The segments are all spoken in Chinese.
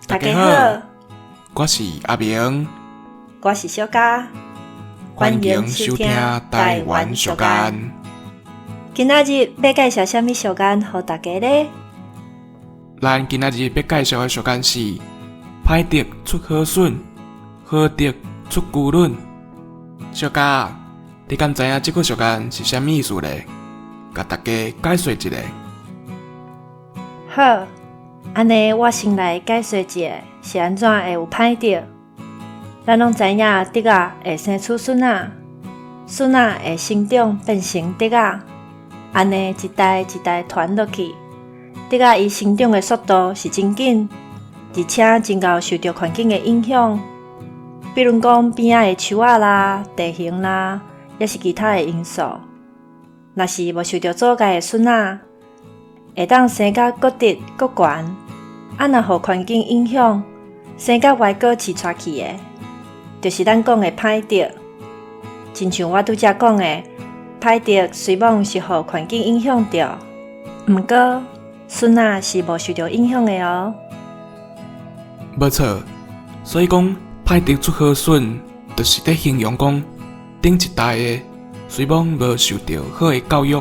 大家好，我是阿明，我是小嘉，欢迎收听台湾小干。今仔日要介绍什么小干给大家呢？咱今仔日要介绍的小干是歹德出好笋，好德出龟卵。小嘉，你敢知影这句小干是啥意思呢？甲大家解说一下。好，安尼我先来解说一下是安怎会有歹德。咱拢知影德仔会生出笋仔，笋仔会生长变成德仔，安尼一代一代传落去。德仔伊生长的速度是真紧，而且真够受到环境的影响，比如讲边仔的树仔啦、地形啦，也是其他的因素。若是无受到阻碍的笋仔，会当生甲搁直搁悬，若互环境影响，生甲歪搁刺出去的，就是咱讲的歹德。亲像我拄则讲的，歹德虽然是互环境影响着，毋过笋仔是无受到影响的哦。无错，所以讲歹德出好笋，就是在形容讲顶一代的虽然无受到好的教育，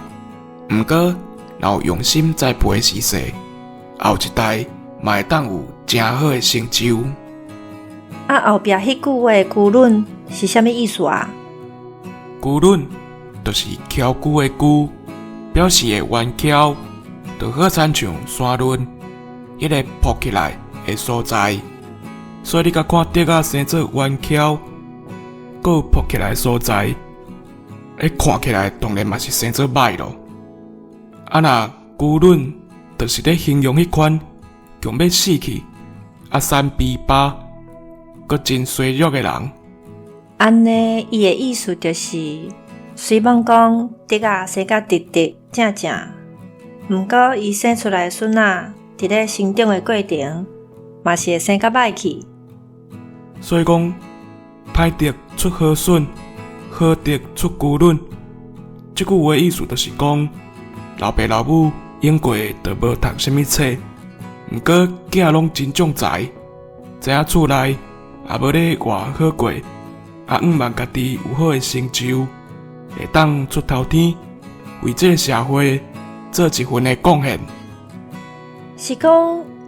毋过若有用心栽培的时势，后一代嘛会当有真好的成就。后壁迄句话龟卵是啥物意思啊？龟卵就是翘龟的龟，表示的弯翘，就好亲像山峦，迄个扑起来的所在。所以你甲看德仔生做弯翘，搁有扑起来的所在，看起来当然嘛是生做歹咯。若龟卵，就是咧形容迄款强要死去、三悲八，搁真衰弱的人。安尼，伊的意思就是，虽然讲德仔生甲直直正正，毋过伊生出来的笋仔，伫咧生长的过程，嘛是会生甲歹去。所以讲，歹德出好笋，好德出龟卵。这句话的意思就是讲，老爸老母用过就无读什么册，毋过囝拢真种才，知影厝内也无咧活好过，毋望家己有好的成就，会当出头天，为这个社会做一份的贡献。是讲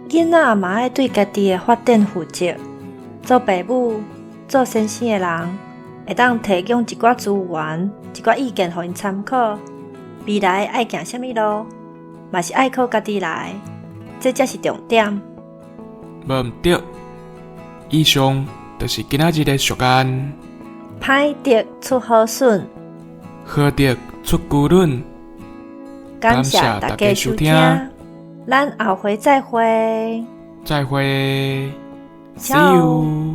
囡仔嘛爱对家己的发展负责，做爸母、做先生的人，会当提供一寡资源、一寡意见，互因参考。未来爱行什么路，嘛是爱靠家己来，这才是重点。无毋对，以上就是今仔日的俗谚。歹德出好笋，好德出龟卵。感谢大家收听，咱后回再会。再会 ，See Ciao you。